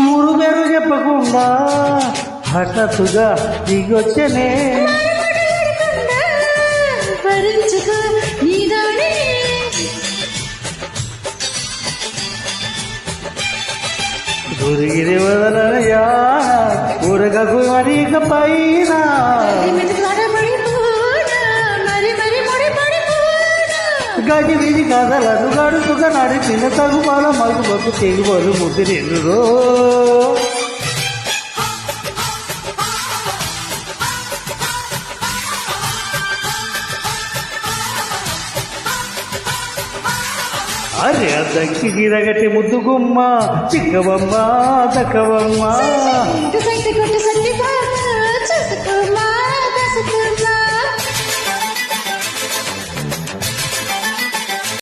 ఊరు పేరు చెప్పకుండా హఠాత్తుగా దిగొచ్చనే దొరికిది వదలయా ఊరగకు మరిక పైన గడి విధి కథలను గడుపుగా నడిచిన తగుపాల మగుమకు తెగుబలు ముద్దురెల్లురో అరే అద్దకి గిరగటి ముద్దు గుమ్మ చిక్కవమ్మ దక్కవమ్మ